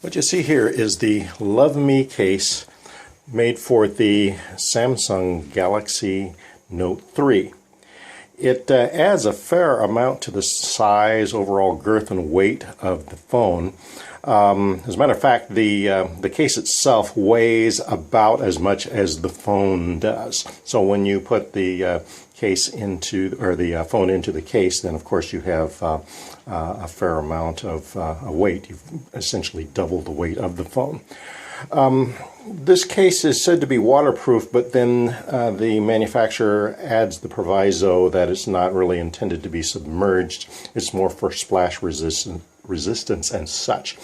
What you see here is the Love Mei case made for the Samsung Galaxy Note 3. It adds a fair amount to the size, overall girth, and weight of the phone. As a matter of fact, the case itself weighs about as much as the phone does. So when you put the case into, or the phone into the case, then of course you have a fair amount of weight. You've essentially doubled the weight of the phone. This case is said to be waterproof, but then the manufacturer adds the proviso that it's not really intended to be submerged. It's more for splash resistance and such.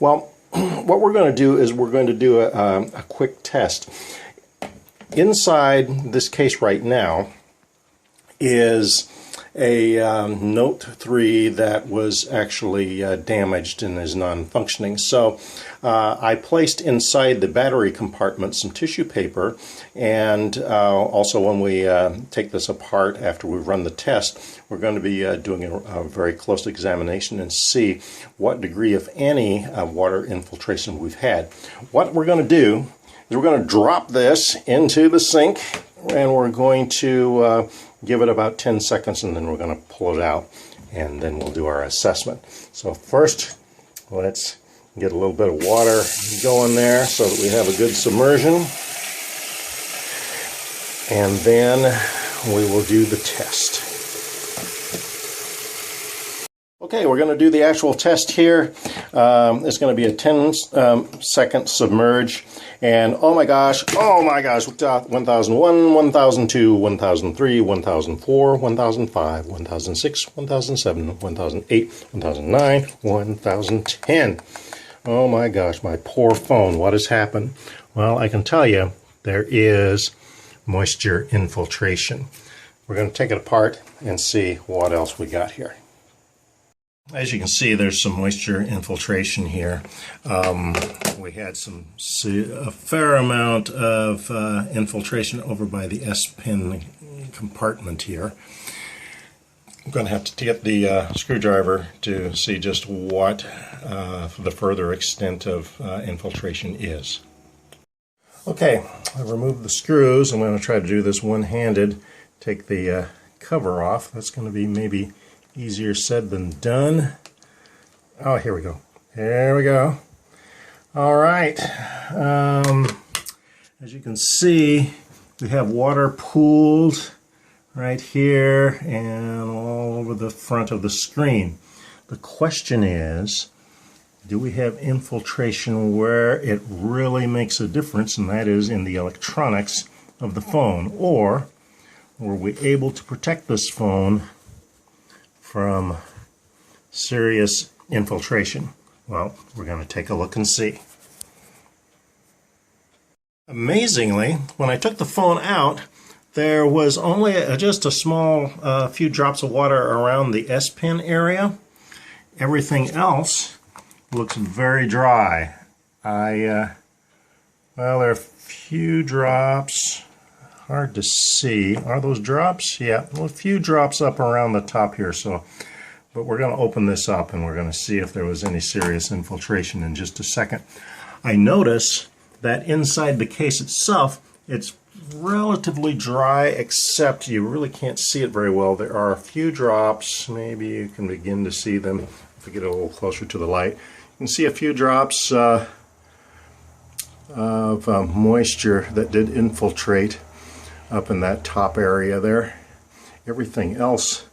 Well, what we're going to do is we're going to do a quick test. Inside this case right now is a Note 3 that was actually damaged and is non-functioning. So I placed inside the battery compartment some tissue paper, and also when we take this apart after we've run the test, we're going to be doing a very close examination and see what degree, if any, water infiltration we've had. What we're going to do is we're going to drop this into the sink, and we're going to give it about 10 seconds, and then we're going to pull it out, and then we'll do our assessment. So first, let's get a little bit of water going there so that we have a good submersion, and then we will do the test. Okay, we're going to do the actual test here. It's going to be a 10-second submerge. And oh my gosh, 1001, 1002, 1003, 1004, 1005, 1006, 1007, 1008, 1009, 1010. Oh my gosh, my poor phone, what has happened? Well, I can tell you, there is moisture infiltration. We're going to take it apart and see what else we got here. As you can see, there's some moisture infiltration here. We had a fair amount of infiltration over by the S-Pen compartment here. I'm going to have to get the screwdriver to see just what the further extent of infiltration is. Okay, I've removed the screws. I'm going to try to do this one-handed. Take the cover off. That's going to be maybe easier said than done. Oh, here we go. There we go. All right. As you can see, we have water pooled right here and all over the front of the screen. The question is, do we have infiltration where it really makes a difference, and that is in the electronics of the phone? Or were we able to protect this phone from serious infiltration? Well, we're going to take a look and see. Amazingly, when I took the phone out, there was only just a small few drops of water around the S-Pen area. Everything else looks very dry. Well, there are a few drops. Hard to see. Are those drops? Yeah, well, a few drops up around the top here. But we're going to open this up and we're going to see if there was any serious infiltration in just a second. I notice that inside the case itself, it's relatively dry, except you really can't see it very well. There are a few drops. Maybe you can begin to see them if we get a little closer to the light. You can see a few drops of moisture that did infiltrate up in that top area there. Everything else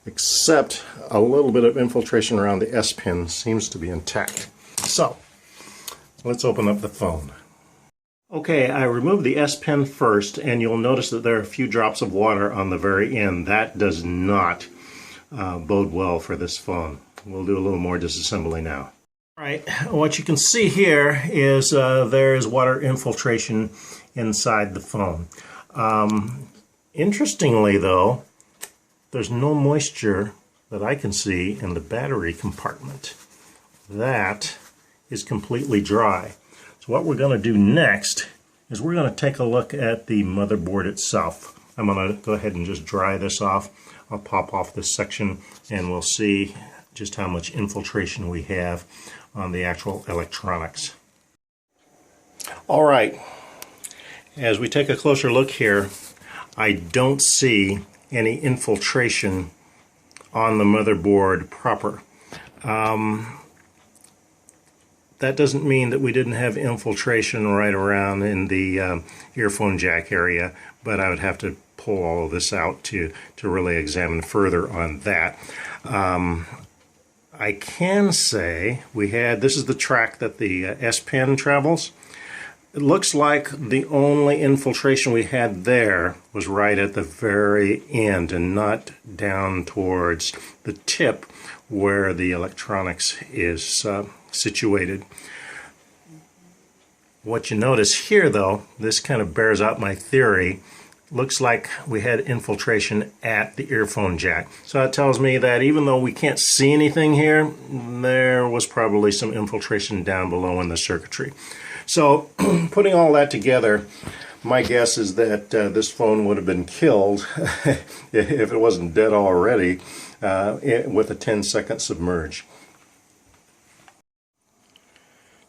except a little bit of infiltration around the S-Pen seems to be intact. So let's open up the phone. Okay, I removed the S-Pen first, and you'll notice that there are a few drops of water on the very end. That does not bode well for this phone. We'll do a little more disassembly now. All right, what you can see here is there is water infiltration inside the phone. Interestingly though, there's no moisture that I can see in the battery compartment. That is completely dry. So what we're going to do next is we're going to take a look at the motherboard itself. I'm going to go ahead and just dry this off. I'll pop off this section and we'll see just how much infiltration we have on the actual electronics. All right, as we take a closer look here, I don't see any infiltration on the motherboard proper. That doesn't mean that we didn't have infiltration right around in the earphone jack area, but I would have to pull all of this out to really examine further on that. I can say this is the track that the S Pen travels. It looks like the only infiltration we had there was right at the very end and not down towards the tip where the electronics is situated. What you notice here, though, this kind of bears out my theory. Looks like we had infiltration at the earphone jack. So that tells me that even though we can't see anything here, there was probably some infiltration down below in the circuitry. So putting all that together, my guess is that this phone would have been killed if it wasn't dead already with a 10-second submerge.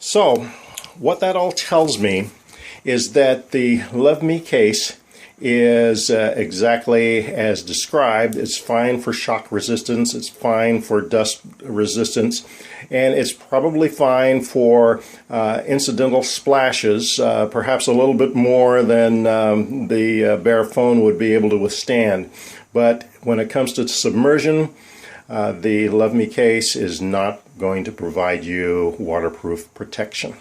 So what that all tells me is that the Love Mei case is exactly as described. It's fine for shock resistance, it's fine for dust resistance, and it's probably fine for incidental splashes, perhaps a little bit more than the bare phone would be able to withstand. But when it comes to submersion, the Love Mei case is not going to provide you waterproof protection.